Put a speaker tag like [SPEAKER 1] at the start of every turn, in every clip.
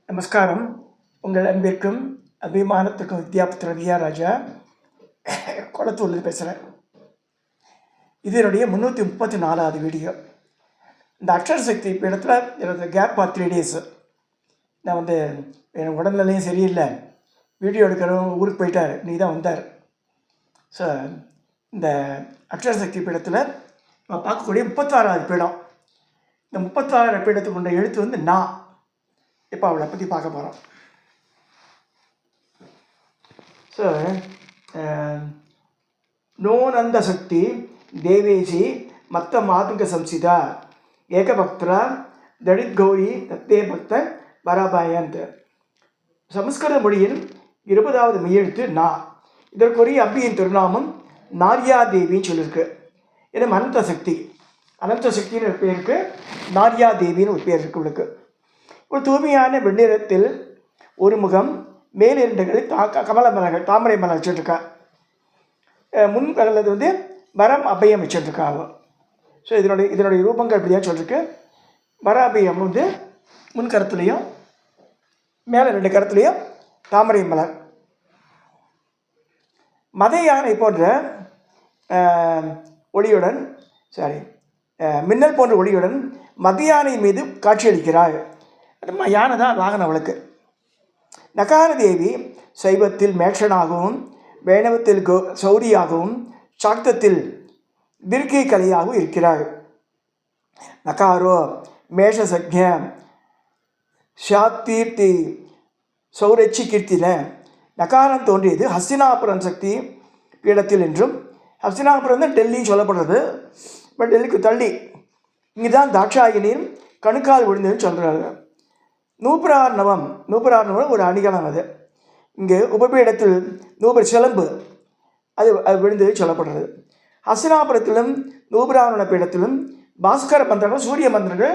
[SPEAKER 1] நமஸ்காரம். உங்கள் அன்பிற்கும் அபிமானத்துக்கும் வித்யாபுத்திர வியாராஜா குளத்தூர்லேருந்து பேசுகிறேன். இது என்னுடைய 334வது வீடியோ. இந்த அக்ஷர சக்தி பீடத்தில் எனக்கு கேப் 3 days. நான் எனக்கு உடல்நிலையும் சரியில்லை, வீடியோ எடுக்கிறவங்க ஊருக்கு போயிட்டார், நீ தான் வந்தார். ஸோ இந்த அக்ஷர சக்தி பீடத்தில் நம்ம பார்க்கக்கூடிய 36வது பீடம். இந்த 36 பீடத்துக்கு உள்ள எழுத்து நான். இப்போ அவளை பற்றி பார்க்க போகிறோம். ஸோ நோனந்த சக்தி தேவேஜி மத்த மாதுங்க சம்சிதா ஏகபக்தரா தடித் கௌரி தத்தே பக்த பராபாயந்த். சமஸ்கிருத மொழியில் 20வது மெய்யெழுத்து நா. இதற்குரிய அம்பியின் திருநாமம் நாரியா தேவின்னு சொல்லியிருக்கு. ஏன்னா அனந்த சக்தின்னு ஒரு பேருக்கு நாரியா தேவின்னு ஒரு பேர் இருக்கு. இவளுக்கு ஒரு தூய்மையான வெண்ணிறத்தில் ஒரு முகம், மேல் 2 கமல மலர்கள், தாமரை மலர் வச்சுட்ருக்கா. முன் அல்லது வரம் அபயம் வச்சுட்ருக்கா அவள். ஸோ இதனுடைய ரூபங்கள் இப்படிதான் சொல்லிருக்கு. வர அபயம் முன் கருத்துலேயும் மேலே 2 கருத்துலேயும் தாமரை மலர். மத யானை போன்ற ஒளியுடன் மின்னல் போன்ற ஒளியுடன் மத யானை மீது காட்சியளிக்கிறாள். யானை தான் வாகனம் அவளுக்கு. நகார தேவி சைவத்தில் மேஷனாகவும், வேணவத்தில் சௌரியாகவும், சாக்தத்தில் திருக்கை கலையாகவும் இருக்கிறாள். நகாரோ மேஷசக்ஞ ஷாத்தீர்த்தி சௌரட்சி கீர்த்தின. நகாரம் தோன்றியது ஹஸ்தினாபுரம் சக்தி பீடத்தில் என்றும், ஹஸ்தினாபுரம் தான் டெல்லின்னு சொல்லப்படுறது. பட் டெல்லிக்கு தள்ளி இங்கே தான் தாட்சாயினியும் கணுக்கால் விழுந்ததுன்னு சொல்கிறாங்க. நூபுரார்ணவம் ஒரு அணிகலம். அது இங்கே உபபீடத்தில் நூபர் சிலம்பு அது விழுந்து சொல்லப்படுறது. ஹஸ்தினாபுரத்திலும் நூபுராரண பீடத்திலும் பாஸ்கர மந்திரங்கள், சூரிய மந்திரங்கள்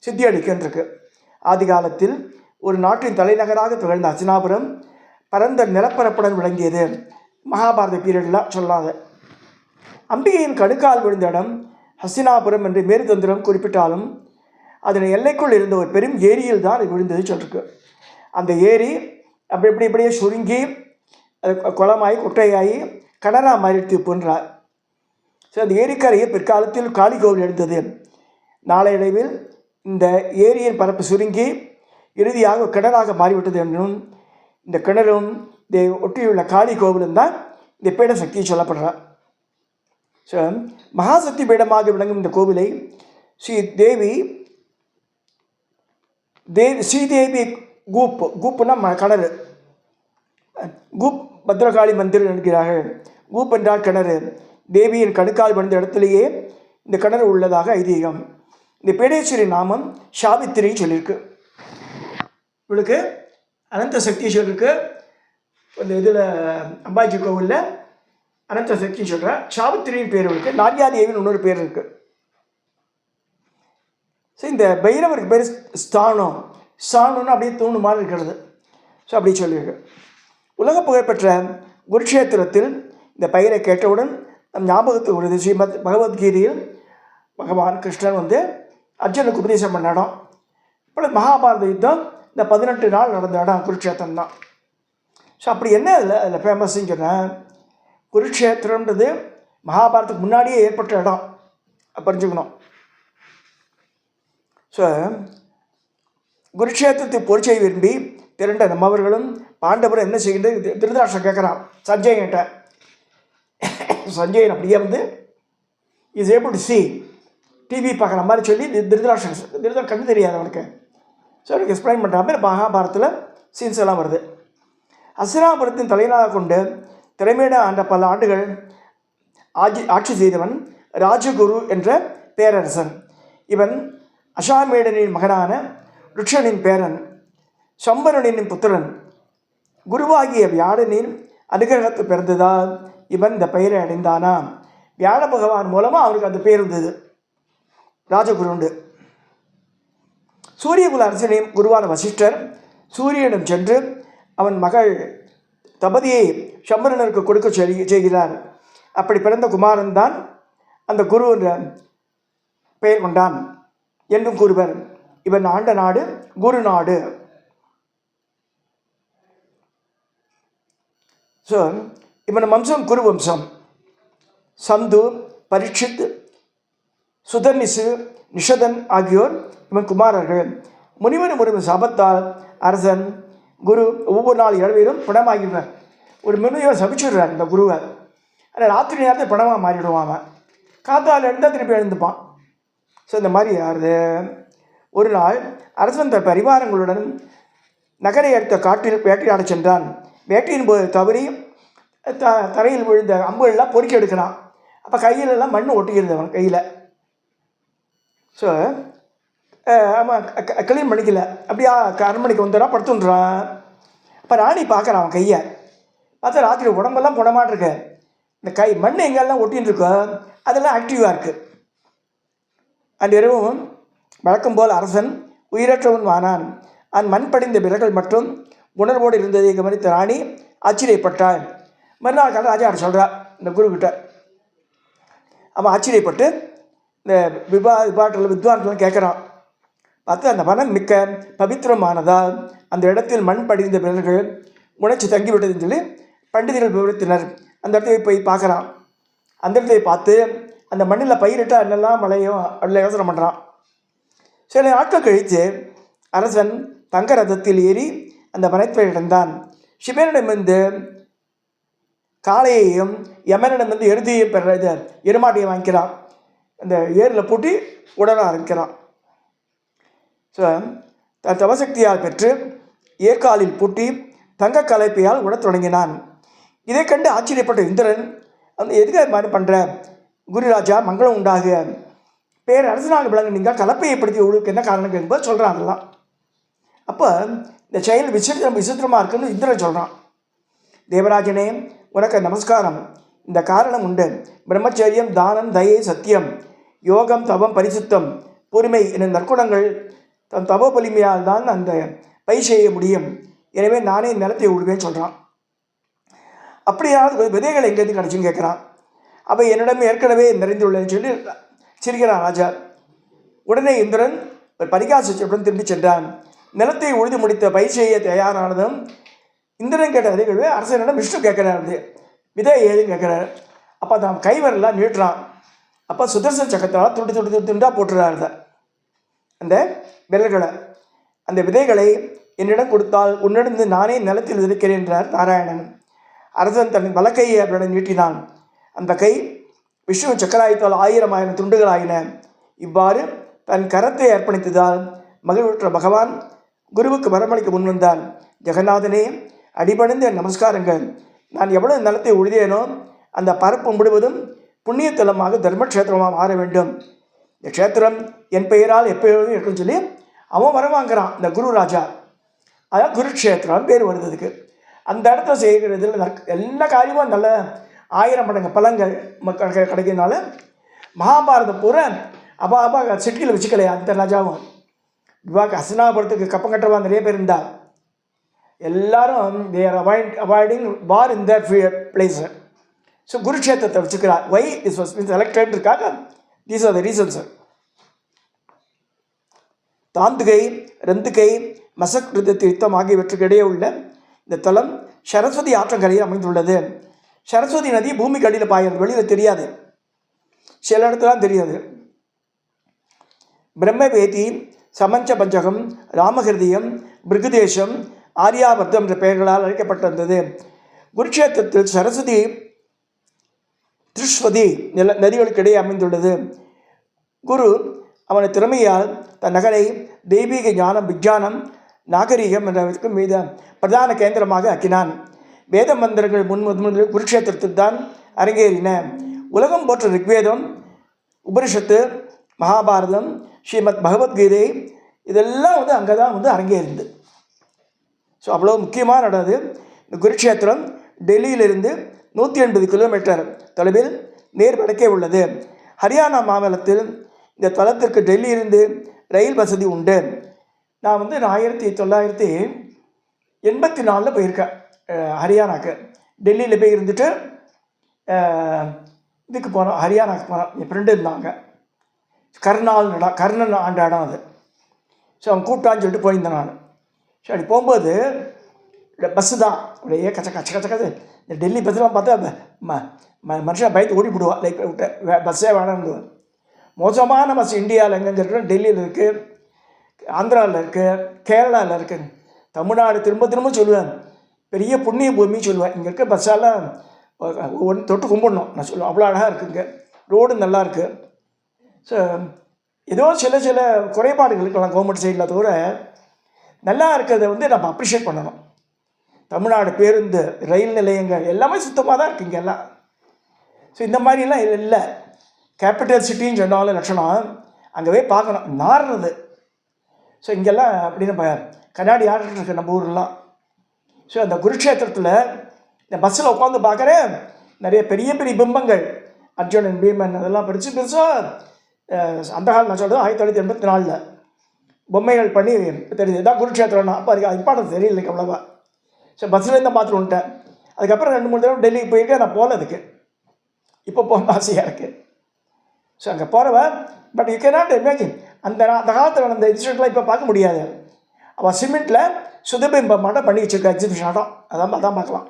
[SPEAKER 1] சித்தி அளிக்கின்றிருக்கு. ஆதி காலத்தில் ஒரு நாட்டின் தலைநகராக திகழ்ந்த ஹஸ்தினாபுரம் பரந்த நிலப்பரப்புடன் விளங்கியது. மகாபாரத பீரியட்லாம் சொல்லாத. அம்பிகையின் கணுக்கால் விழுந்த இடம் ஹஸ்தினாபுரம் என்று மேருதந்திரம் குறிப்பிட்டாலும் அதன் எல்லைக்குள் இருந்த ஒரு பெரும் ஏரியில் தான் அது விழுந்தது சொல்லிருக்கு. அந்த ஏரி இப்படியே சுருங்கி அது குளமாகி குட்டையாகி கடலா மாறிடுத்து போன்றார். ஸோ அந்த ஏரிக்கரையை பிற்காலத்தில் காளி கோவில் எழுந்தது. நாளடைவில் இந்த ஏரியின் பரப்பு சுருங்கி இறுதியாக கிணறாக மாறிவிட்டது என்றும், இந்த கிணறும் இதை ஒட்டியுள்ள காளி கோவிலும் தான் இந்த பீட சக்தி சொல்லப்படுறார். ஸோ மகாசக்தி பீடமாக விளங்கும் இந்த கோவிலை ஸ்ரீதேவி கூப்புனா கிணறு, கூப் பத்ரகாளி மந்திர் என்கிறார்கள். கூப் என்றால் கிணறு. தேவியின் கணுக்கால் விழுந்த இடத்திலேயே இந்த கிணறு உள்ளதாக ஐதீகம். இந்த பீடேஸ்வரி நாமம் சாவித்திரின்னு சொல்லியிருக்கு. இவளுக்கு அனந்த சக்தி சொல்லியிருக்கு. இந்த இதில் அம்பாஜி கோவிலில் அனந்த சக்தி சொல்கிற சாவித்திரியின் பேர் இருக்கு. நாரியாதேவின்னு இன்னொரு பேர் இருக்குது. ஸோ இந்த பைரவருக்கு பேர் ஸ்தானம்னு அப்படியே தூணு மாதிரி இருக்கிறது. ஸோ அப்படி சொல்லியிருக்கு. உலக புகழ்பெற்ற குருக்ஷேத்திரத்தில் இந்த பெயரை கேட்டவுடன் நம் ஞாபகத்துக்கு வருது ஸ்ரீமத் பகவத்கீதையில் பகவான் கிருஷ்ணன் அர்ஜுனுக்கு உபதேசம் பண்ண இடம். இப்போ மகாபாரத யுத்தம் இந்த 18 நாள் நடந்த இடம் குருக்ஷேத்திரம் தான். ஸோ அப்படி என்ன அதில் ஃபேமஸ்ன்னு சொன்னேன். குருக்ஷேத்திரன்றது மகாபாரதத்துக்கு முன்னாடியே ஏற்பட்ட இடம் புரிஞ்சுக்கணும். ஸோ குருக்ஷேத்திரத்தை பொறிச்சை விரும்பி திரண்ட நம்மவர்களும் பாண்டவரும் என்ன செய்கின்றது திருதராஷ்டிரன் கேட்குறான் சஞ்சயன்கிட்ட. சஞ்சயன் அப்படியே is able to C TV பார்க்குற மாதிரி சொல்லி திருதராஷ்டிரன் கண்ணு தெரியாது அவனுக்கு. ஸோ அவனுக்கு எக்ஸ்பிளைன் பண்ணுற மாதிரி மகாபாரத்தில் சீன்ஸ் எல்லாம் வருது. ஹஸ்தினாபுரத்தின் தலைவனாக கொண்டு திறமையிட ஆண்ட பல ஆண்டுகள் ஆட்சி செய்தவன் ராஜகுரு என்ற பேரரசன். இவன் அசாமேடனின் மகனான ருட்சனின் பேரன், சம்பரனின் புத்திரன். குருவாகிய வியாழனின் அனுகிரகத்து பிறந்ததால் இவன் இந்த பெயரை அடைந்தானா. வியாழ பகவான் மூலமாக அவனுக்கு அந்த பேர் இருந்தது, ராஜகுருண்டு. சூரியகுல அரசனின் குருவான வசிஷ்டர் சூரியனிடம் சென்று அவன் மகள் தபதியை சம்பரனருக்கு கொடுக்க செய்கிறார். அப்படி பிறந்த குமாரன் தான் அந்த குரு என்ற பெயர் கொண்டான் என்றும் கூறுவர். இவன் ஆண்ட நாடு குரு நாடு. ஸோ இவன் வம்சம் குரு வம்சம். சந்து, பரீட்சித், சுதர்னிசு, நிஷதன் ஆகியோர் இவன் குமாரர்கள். முனிவன் ஒரு சாபத்தால் அரசன் குரு ஒவ்வொரு நாள் இளவீரும் பிணமாகிடுவார். ஒரு முனிவர் சபிச்சுடுறார் இந்த குருவை. ஆனால் ராத்திரி நேரத்தை பிணமாக மாறிடுவான். அவன் காத்தால் எழுந்தால் திருப்பி எழுந்துப்பான். ஸோ இந்த மாதிரி யாருது. ஒரு நாள் அரசன் தன் பரிவாரங்களுடன் நகரை அடுத்த காட்டில் வேட்டையாட சென்றான். வேட்டையின் போது தவறி தரையில் விழுந்த அம்புகள்லாம் பொறுக்கி எடுக்கிறான். அப்போ கையிலெல்லாம் மண் ஒட்டிக்கிறது அவன் கையில். ஸோ அவன் கிளீன் பண்ணிக்கல. அப்படியா அரண்மனைக்கு வந்துடுறான், படுத்துன்றான். அப்போ ராணி பார்க்குறான் அவன் கையை. பார்த்தா ராத்திரி உடம்பெல்லாம் புடமாட்டிருக்கு. இந்த கை மண் எங்கெல்லாம் ஒட்டின்னு இருக்கோ அதெல்லாம் ஆக்டிவாக இருக்குது. அந்த இரவும் வழக்கம் போல் அரசன் உயிரற்றவன் ஆனான். மண் படிந்த விரல்கள் மற்றும் உணர்வோடு இருந்ததை கவனித்த ராணி ஆச்சரியப்பட்டாள். மறுநாள் கால ராஜா சொல்கிறார் இந்த குருக்கிட்ட. அவன் ஆச்சரியப்பட்டு இந்த வித்வான்கள் கேட்குறான். பார்த்து அந்த வனம் மிக்க பவித்திரமானதால் அந்த இடத்தில் மண் படிந்த விரல்கள் உணர்ச்சி தங்கிவிட்டதுன்னு சொல்லி பண்டிதர்கள் விவரித்தனர். அந்த இடத்துல போய் பார்க்குறான். அந்த இடத்துல பார்த்து அந்த மண்ணில் பயிரிட்டால் என்னெல்லாம் மழையும் அதில் யோசனை பண்ணுறான். சில நாட்கள் கழித்து அரசன் தங்க ரதத்தில் ஏறி அந்த வனத்தை அடைந்தான். சிவனிடமிருந்து காளையையும் யமனிடமிருந்து எருதியையும் பெற எருமாட்டையும் வாங்கிக்கிறான். அந்த ஏரில் பூட்டி உடன ஆரம்பிக்கிறான். ஸோ தன் தவசக்தியால் பெற்று ஏற்காலில் பூட்டி தங்க கலப்பையால் உடத் தொடங்கினான். இதை கண்டு ஆச்சரியப்பட்ட இந்திரன் அந்த எதுக்கு மாதிரி பண்ணுற குருராஜா மங்களம் உண்டாக பேர் அரசனாக விளங்க நீங்கள் கலப்பையை படுத்தி உங்களுக்கு என்ன காரணம் கேட்கும்போது சொல்கிறான். அதெல்லாம் அப்போ இந்த செயல் விசித்திரமாக இருக்குன்னு இந்திரன் சொல்கிறான். தேவராஜனே உனக்கு நமஸ்காரம். இந்த காரணம் உண்டு. பிரம்மச்சரியம், தானம், தயை, சத்தியம், யோகம், தவம், பரிசுத்தம், பொறுமை எனும் நற்குணங்கள் தன் தவ வலிமையால் தான் அந்த பயிர் செய்ய முடியும். எனவே நானே நிலத்தை விடுவேன்னு சொல்கிறான். அப்படியாவது விதைகள் எங்கேருந்து கிடச்சின்னு கேட்குறான். அவை என்னிடம் ஏற்கனவே நிறைந்துள்ளேன்னு சொல்லி சிரிக்கிறான் ராஜா. உடனே இந்திரன் ஒரு பரிகாசத்துடன் திரும்பி சென்றான். நிலத்தை உழுது முடித்த பயிர் செய்ய தயாரானதும் இந்திரன் கேட்ட விதைகள் அரசனிடம் விஷ்ணு கேட்குறாரு. விதை ஏதுன்னு கேட்குறாரு. அப்போ தான் கைவரெல்லாம் நீட்டுறான். அப்போ சுதர்சன சக்கரத்தால் துண்டாக போட்டுறாரு அந்த விரல்களை. அந்த விதைகளை என்னிடம் கொடுத்தால் உன்னிடந்து நானே நிலத்தில் விதைக்கிறேன் என்றார் நாராயணன். அரசன் தன் வலக்கையை அவரிடம் நீட்டினான். அந்த கை விஷ்ணு சக்கராயத்தால் 1000 துண்டுகளாயின. இவ்வாறு தன் கரத்தை அர்ப்பணித்ததால் மகிழ்வுற்ற பகவான் குருவுக்கு வரமளிக்க முன்வந்தான். ஜெகநாதனே, அடிபணிந்த நமஸ்காரங்கள். நான் எவ்வளவு நிலத்தை உழுதேனோ அந்த பரப்பு முழுவதும் புண்ணியத்தலமாக தர்மக்ஷேத்திரமாக மாற வேண்டும். இந்த க்ஷேத்திரம் என் பெயரால் எப்போதும் இருக்குன்னு சொல்லி அவன் வரவாங்கிறான் இந்த குரு ராஜா. அதான் குருக்ஷேத்திரம் பேர் வருதுக்கு. அந்த இடத்துல செய்கிறதுல எல்லா காரியமும் நல்ல 1000 மடங்கு பலங்கள் கிடைக்கிறதுனால மகாபாரத பூரா அப்பா சிட்டியில் வச்சுக்கலையா அந்த ராஜாவும். இவாக்கு ஹஸ்தினாபுரத்துக்கு கப்பம் கட்டுறவா நிறைய பேர் இருந்தால் எல்லாரும் they are avoiding war in that place. So குருக்ஷேத்திரத்தை வச்சுக்கிறார். Why this was means elected இருக்காங்க. These are the reasons. தாந்துகை, ரந்துகை, மசக்ருத தீர்த்தம் ஆகியவற்றுக்கு இடையே உள்ள இந்த தலம் சரஸ்வதி ஆற்றங்கரையில் அமைந்துள்ளது. சரஸ்வதி நதி பூமிக்கு அடியில் பாயிறது, வெளியில் தெரியாது, சில இடத்துலாம் தெரியாது. பிரம்மவேதி, சமஞ்ச பஞ்சகம், ராமகிருதியம், பிருகுதேசம், ஆரியாவர்த்தம் என்ற பெயர்களால் அழைக்கப்பட்டிருந்தது. குருக்ஷேத்திரத்தில் சரஸ்வதி, திருஷ்வதி நதிகளுக்கு இடையே அமைந்துள்ளது. குரு அவனது திறமையால் தன் நகரை தெய்வீக ஞானம், விஞ்ஞானம், நாகரீகம் என்றவருக்கு மீது பிரதான கேந்திரமாக ஆக்கினான். வேத மந்திரங்கள் முதலில் குருக்ஷேத்திரத்தில் தான் அரங்கேறின. உலகம் போற்ற ரிக்வேதம், உபனிஷத்து, மகாபாரதம், ஸ்ரீமத் பகவத்கீதை இதெல்லாம் அங்கே தான் அரங்கேறிந்து. ஸோ அவ்வளோ முக்கியமாக நடந்தது. இந்த குருக்ஷேத்திரம் டெல்லியிலிருந்து 180 கிலோமீட்டர் தொலைவில் நேர் வடக்கே உள்ளது. ஹரியானா மாநிலத்தில் இந்த தலத்திற்கு டெல்லியிலிருந்து ரயில் வசதி உண்டு. நான் 1984 போயிருக்கேன் ஹரியானாக்கு. டெல்லியில் போய் இருந்துட்டு இதுக்கு போனோம், ஹரியானாக்கு போனோம். என் ஃப்ரெண்டு இருந்தாங்க. கர்ணன் ஆண்ட இடம் அது. ஸோ அவன் கூப்பிட்டான்னு சொல்லிட்டு போயிருந்தேன் நான். ஸோ அப்படி போகும்போது பஸ்ஸு தான் அப்படியே கச்ச கச்ச கச்ச கச்ச. இந்த டெல்லி பஸ்ஸெலாம் பார்த்தா மனுஷன் பயத்து ஓடி போடுவா. லைக் பஸ்ஸே வேணான்னு. மோசமான பஸ் இந்தியாவில் எங்கெங்கே இருக்குன்னா டெல்லியில் இருக்குது, ஆந்திராவில் இருக்குது, கேரளாவில் இருக்குது. தமிழ்நாடு திரும்ப திரும்ப சொல்லுவேன், பெரிய புண்ணிய பூமி சொல்லுவேன். இங்கே இருக்க பஸ்ஸெல்லாம் ஒன்று தொட்டு கும்பிடணும் நான் சொல்லுவேன். அவ்வளோ அழகாக இருக்குங்க, ரோடு நல்லா இருக்குது. ஸோ ஏதோ சில சில குறைபாடுகள் இருக்கலாம் கவர்மெண்ட் சைடில், தவிர நல்லா இருக்கிறத நம்ம அப்ரிஷியேட் பண்ணணும். தமிழ்நாடு பேருந்து, ரயில் நிலையங்கள் எல்லாமே சுத்தமாக தான் இருக்குது இங்கே எல்லாம். ஸோ இந்த மாதிரிலாம் இல்லை. கேபிட்டல் சிட்டின்னு சொன்னாலும் லட்சணம் அங்கே போய் பார்க்கணும், நாடுறது. ஸோ இங்கெல்லாம் அப்படி நம்ம கண்ணாடி ஆடிட்டு இருக்கு நம்ம ஊர்லாம். ஸோ அந்த குருக்ஷேத்திரத்தில் இந்த பஸ்ஸில் உட்காந்து பார்க்குறேன், நிறைய பெரிய பெரிய பிம்பங்கள், அர்ஜுனன் பீமன் அதெல்லாம் பெருசாக அந்த காலம் நான் சொல்கிறது 1984 பொம்மைகள் பண்ணி தெரியுது. இதான் குருக்ஷேத்திரம்னா. அப்போ அதுக்கு இம்பார்ட்டன்ஸ் தெரியல அவ்வளோவா. ஸோ பஸ்ஸில் தான் பார்த்துட்டு வந்துட்டேன். அதுக்கப்புறம் 2-3 தடவை டெல்லிக்கு போயிருக்கேன். நான் போகல அதுக்கு, இப்போ போகணும் ஆசையாக இருக்குது. ஸோ அங்கே போகிறவன் but you can not imagine அந்த காலத்தில் நடந்த இன்சிடென்ட்லாம் இப்போ பார்க்க முடியாது. அவள் சிமெண்ட்டில் சுதபிம்பம் ஆட்டம் பண்ணி வச்சுருக்கா, எக்ஸிபிஷன் ஆட்டம். அதான் பார்க்கலாம்.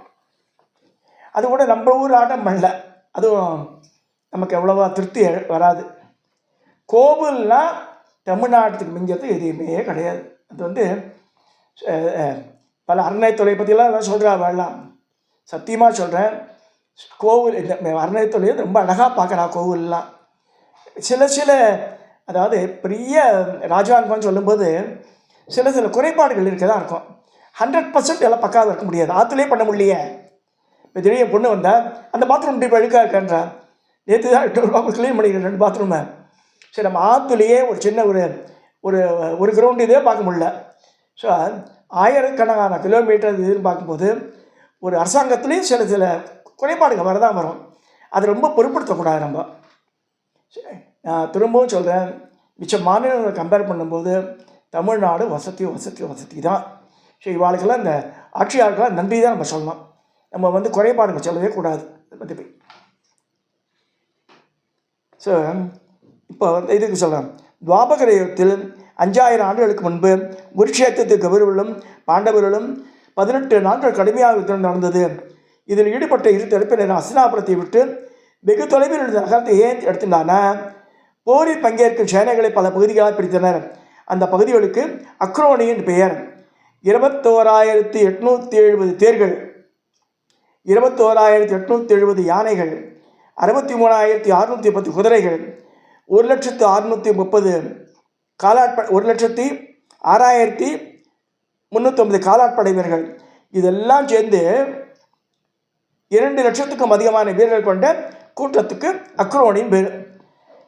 [SPEAKER 1] அது கூட நம்ம ஊர் ஆட்டம் பண்ணல, அதுவும் நமக்கு எவ்வளோவா திருப்தி வராது. கோவில்னால் தமிழ்நாட்டுக்கு மிஞ்சது எதுவுமே கிடையாது. அது பல அறநிலையத்துறை பற்றிலாம் சொல்கிறா வேண்டாம், சத்தியமாக சொல்கிறேன். கோவில் இந்த அறநிலையத்துறையை ரொம்ப அழகாக பார்க்குறா கோவில்லாம். சில அதாவது பெரிய ராஜாங்கன்னு சொல்லும்போது சில குறைபாடுகள் இருக்க தான் இருக்கும். 100% எல்லாம் பக்காவாக இருக்க முடியாது. ஆற்றுலேயே பண்ண முடியலையே. இப்போ திடீர்னு பொண்ணு வந்தால் அந்த பாத்ரூம் இப்போ அழுக்காக இருக்கான்றா. நேற்று தான் 8 ரூபா க்ளீன் பண்ணிக்கிறேன் 2 பாத்ரூமை. சரி, நம்ம ஆற்றுலேயே ஒரு சின்ன ஒரு கிரவுண்டு இதே பார்க்க முடியல. ஸோ ஆயிரக்கணக்கான கிலோமீட்டர் இதுன்னு பார்க்கும்போது ஒரு அரசாங்கத்துலேயும் சில குறைபாடுகள் வரதான் வரும். அது ரொம்ப பொருட்படுத்தக்கூடாது நம்ம. நான் திரும்பவும் சொல்கிறேன், மிச்ச மாநிலங்களை கம்பேர் பண்ணும்போது தமிழ்நாடு வசதி தான். ஸோ இவாளுக்கெல்லாம் இந்த ஆட்சியாளர்களாக நன்றி தான் நம்ம சொல்லணும். நம்ம குறைபாடுகள் சொல்லவே கூடாது அதை பற்றி போய். ஸோ இப்போ இதுக்கு சொல்கிறேன், துவாபகர யுகத்தில் 5000 ஆண்டுகளுக்கு முன்பு குருக்ஷேத்திரத்தில் கௌரவர்களும் பாண்டவர்களும் 18 நாட்கள் கடுமையாக யுத்தம் நடந்தது. இதில் ஈடுபட்ட இரு தரப்பினர் ஹஸ்தினாபுரத்தை விட்டு வெகு தொலைவில் இருந்த நகரத்தை ஏன் எடுத்துட்டானா, போரில் பங்கேற்கும் சேனைகளை பல பகுதிகளாக பிரித்தனர். அந்த பகுதிகளுக்கு அக்ரோனியின் பெயர். 21,870 தேர்கள், 21,870 யானைகள், 63,610 குதிரைகள், 1,630 1,06,350 காலாட்படை வீரர்கள், இதெல்லாம் சேர்ந்து 2 லட்சத்துக்கும் அதிகமான வீரர்கள் கொண்ட கூட்டத்துக்கு அக்ரோனின் பேர்.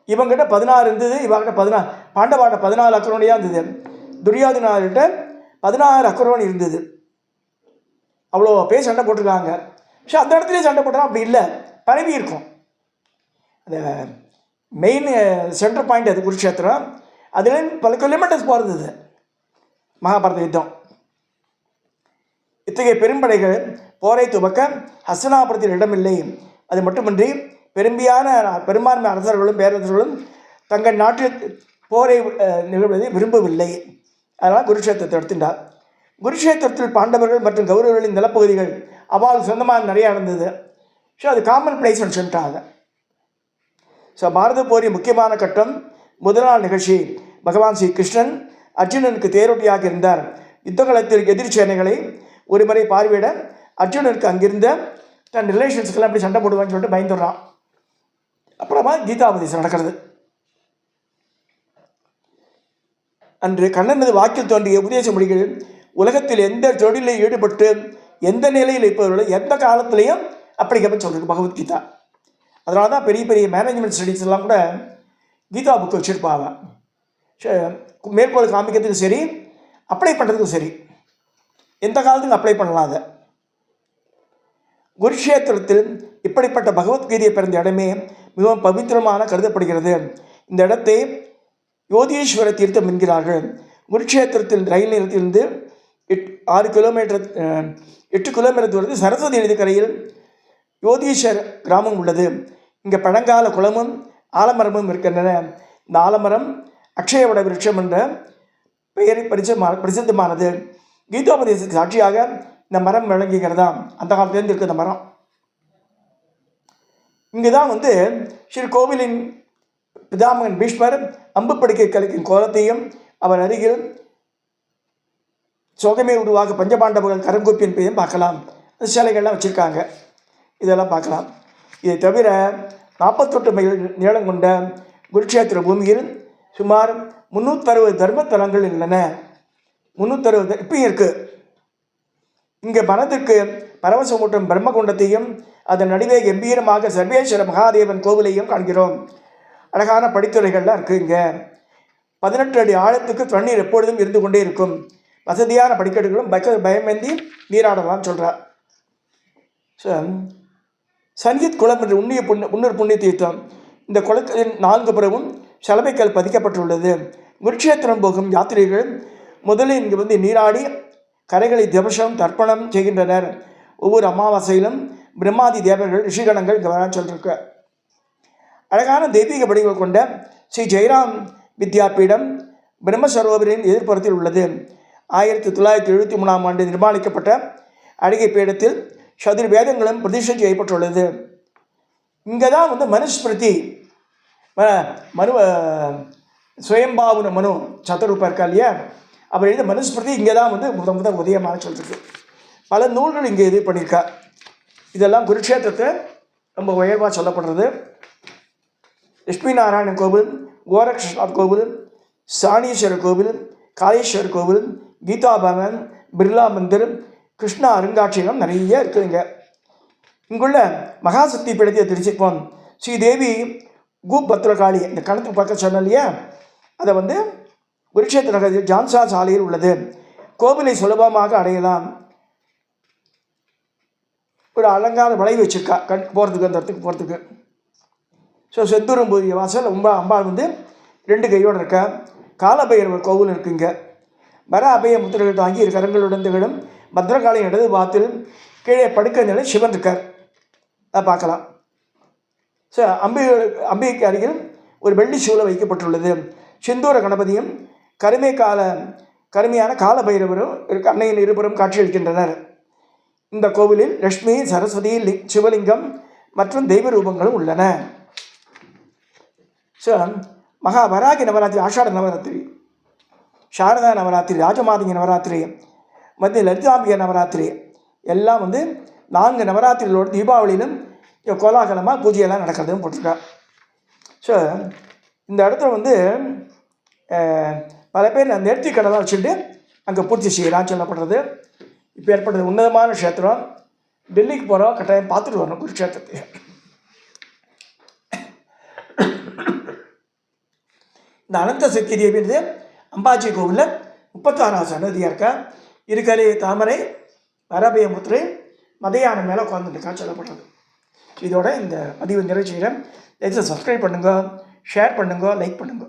[SPEAKER 1] இவங்கிட்ட 16 இருந்தது, இவங்கிட்ட 14. பாண்டவாட்ட 14 அக்ரோனியாக இருந்தது. துரியோதனார்கிட்ட 16 அக்ரோனி இருந்தது. அவ்வளோ பேர் சண்டை போட்டிருக்காங்க. ஸோ அந்த இடத்துலேயே சண்டை போட்டால் அப்படி இல்லை, பரவி இருக்கும். அந்த மெயின் சென்டர் பாயிண்ட் அது குருக்ஷேத்திரம். அதில் பல கிலோமீட்டர்ஸ் போகிறது மகாபாரத யுத்தம். இத்தகைய பெரும்படைகள் போரை துவக்க ஹஸ்தினாபுரத்தில் இடமில்லை. அது மட்டுமின்றி பெரும்பான்மை அரசர்களும் பேரரசர்களும் தங்கள் நாட்டில் போரை நிகழ்வதை விரும்பவில்லை. அதனால் குருக்ஷேத்திரத்தை எடுத்துட்டார். குருக்ஷேத்திரத்தில் பாண்டவர்கள் மற்றும் கௌரவர்களின் நிலப்பகுதிகள் அவளுக்கு சொந்தமாக நிறையா இருந்தது. ஸோ அது காமன் பிளேஸ்னு சொல்லிட்டாங்க. ஸோ பாரத போரின் முக்கியமான கட்டம் முதல் நாள் நிகழ்ச்சி. பகவான் ஸ்ரீ கிருஷ்ணன் அர்ஜுனனுக்கு தேரோட்டியாக இருந்தார். யுத்தகலத்தில் எதிர் சேனைகளை ஒரு முறை பார்வையிட அர்ஜுனனுக்கு அங்கிருந்த தன் ரிலேஷன்ஸ்க்கெல்லாம் அப்படி சண்டை போடுவான்னு சொல்லிட்டு பயந்துடுறான். அப்புறமா கீதாபதேசம் நடக்கிறது. அன்று கண்ணனது வாக்கில் தோன்றிய உபதேச மொழிகள் உலகத்தில் எந்த தொழிலில் ஈடுபட்டு எந்த நிலையில் இருப்பவர்களும் எந்த காலத்திலையும் அப்படிக்கப்பட்டு சொல்கிறது பகவத்கீதா. அதனால தான் பெரிய பெரிய மேனேஜ்மெண்ட் ஸ்டடீஸ் எல்லாம் கூட கீதா புக்கு வச்சுருப்பாங்க. மேற்கோள் காமிக்கிறதுக்கு சரி, அப்ளை பண்ணுறதுக்கும் சரி, எந்த காலத்துக்கும் அப்ளை பண்ணலாம். அதை குருக்ஷேத்திரத்தில் இப்படிப்பட்ட பகவத்கீதையை பிறந்த இடமே மிகவும் பவித்திரமான கருதப்படுகிறது. இந்த இடத்தை யோதீஸ்வர தீர்த்தம் என்கிறார்கள். குருக்ஷேத்திரத்தில் ரயில் நிலையத்திலிருந்து 8 கிலோமீட்டர் தூரத்தில் சரஸ்வதி நதிக்கரையில் யோதீஸ்வர் கிராமம் உள்ளது. இங்கே பழங்கால குளமும் ஆலமரமும் இருக்கின்றன. இந்த ஆலமரம் அக்ஷயவட விருட்சம் என்ற பெயரை பிரசித்தமானது. கீதோபதேசத்துக்கு சாட்சியாக இந்த மரம் விளங்குகிறதா, அந்த காலத்துலேருந்து இருக்குது இந்த மரம். இங்கே தான் வந்து ஸ்ரீ கோவிலின் பிதாமகன் பீஷ்மர் அம்பு படுக்கை கலைக்கும் கோலத்தையும் அவர் அருகில் சோகமே உருவாக பஞ்சபாண்டவர்கள் கரங்கூப்பியின் பெயரும் பார்க்கலாம். சிலைகள்லாம் வச்சுருக்காங்க, இதெல்லாம் பார்க்கலாம். இதை தவிர 48 மைல் நீளம் கொண்ட குருட்சேத்திர பூமியில் சுமார் 360 தர்மத்தலங்கள் உள்ளன. 360 இப்பயும் இருக்குது. இங்கே மனதிற்கு பரவசமூட்டும் பிரம்மகுண்டத்தையும் அதன் நடுவே கம்பீரமாக சர்வேஸ்வர மகாதேவன் கோவிலையும் காண்கிறோம். அழகான படித்துறைகள்லாம் இருக்குது. இங்கே 18 அடி ஆழத்துக்கு தண்ணீர் எப்பொழுதும் இருந்து கொண்டே இருக்கும். வசதியான படிக்கட்டுகளும் பயமேந்தி நீராடலாம்னு சொல்கிறார். சங்கீத் குளம் என்ற உன்னூர் புண்ணிய தீர்த்தம். இந்த குளத்தின் 4 புறமும் சலவைக்கல் பதிக்கப்பட்டுள்ளது. குருட்சேத்திரம் போகும் யாத்திரைகள் முதலில் இங்கு வந்து நீராடி கரைகளை திவசம் தர்ப்பணம் செய்கின்றனர். ஒவ்வொரு அமாவாசையிலும் பிரம்மாதி தேவர்கள் ரிஷிகணங்கள் இங்கே வர சொல்லியிருக்க. அழகான தெய்வீக வடிவம் கொண்ட ஸ்ரீ ஜெயராம் வித்யாபீடம் பிரம்மசரோவரின் எதிர்ப்புறத்தில் உள்ளது. 1973ஆம் ஆண்டு நிர்மாணிக்கப்பட்ட அழகிய பீடத்தில் சதுர்வேதங்களும் பிரதிஷ்டை செய்யப்பட்டுள்ளது. இங்கே தான் வந்து மனுஸ்மிருதி மனு சுயம்பாவுன மனு சதுரூபா இருக்கா இல்லையா, அவர் எழுத மனுஸ்மிருதி இங்கே தான் வந்து முதல் உதயமான சொல்லிருக்கு. பல நூல்கள் இங்கே இது பண்ணியிருக்கா. இதெல்லாம் குருட்சேத்திரத்தை ரொம்ப உயர்வாக சொல்லப்படுறது. லட்சுமி நாராயணன் கோவில், கோரக்ஷநாத் கோவில், சாணீஸ்வரர் கோவில், காளேஸ்வரர் கோவில், கீதா பவன், பிர்லா மந்திர், கிருஷ்ணா அருங்காட்சியகம் நிறைய இருக்குதுங்க. இங்குள்ள மகாசக்தி பீடத்தை தெரிஞ்சுப்போம். ஸ்ரீதேவி பத்ரகாளி இந்த கணத்துக்கு பக்கம் சொன்ன இல்லையா, அதை வந்து குருட்சேத்திர நகரில் ஜான்சா சாலையில் உள்ளது. கோவிலை சுலபமாக அடையலாம். ஒரு அலங்கார வளைவு வச்சுருக்கா போகிறதுக்கு, அந்த இடத்துக்கு போகிறதுக்கு. செந்தூரம்பூரிய வாசல் அம்பாள் வந்து 2 கையோடு இருக்கா. காலபைரவர் கோவில் இருக்குங்க. வர அபய முத்திரைகள் தாங்கி 2 கரங்களுடன் திகழும் பத்ரகாளியின் இடது பாத்தில் கீழே படுக்க நிலை சிவன் இருக்கார். அதை பார்க்கலாம். அம்பிகைக்கு அருகில் ஒரு வெள்ளி சூளை வைக்கப்பட்டுள்ளது. செந்தூர கணபதியும் கருமையான காலபைரவரும் அன்னையின் இருபுறம் காட்சியளிக்கின்றனர். இந்த கோவிலில் லட்சுமி, சரஸ்வதி, சிவலிங்கம் மற்றும் தெய்வ ரூபங்களும் உள்ளன. மகாவராகி நவராத்திரி, ஆஷாட நவராத்திரி, சாரதா நவராத்திரி, ராஜமாதங்கி நவராத்திரி, மத்திய லலிதாம்பிகை நவராத்திரி எல்லாம் வந்து 4 நவராத்திரிகளோடு தீபாவளியிலும் கோலாகலமாக பூஜையெல்லாம் நடக்கிறதுன்னு போட்டிருக்கா. இந்த இடத்துல வந்து பல பேர் நேர்த்தி கடலாம் வச்சுட்டு அங்கே பூர்த்தி செய்யலான்னு சொல்லப்படுறது. இப்போ ஏற்பட்டது உன்னதமான க்ஷேத்திரம். டெல்லிக்கு போகிறோம், கட்டாயம் பார்த்துட்டு வரணும் குருக்ஷேத்திரத்தை. இந்த அனந்த சக்தி தேவி அம்பாஜி கோவிலில் 36ஆவது சன்னதியாக இருக்கா. இருக்கலை தாமரை, வரபயமுத்திரை, மதையான மேலே உட்காந்துருக்கா சொல்லப்படுறது. இதோட இந்த பதிவு நிறைவு செய்கிறேன். சப்ஸ்கிரைப் பண்ணுங்க, ஷேர் பண்ணுங்க, லைக் பண்ணுங்க.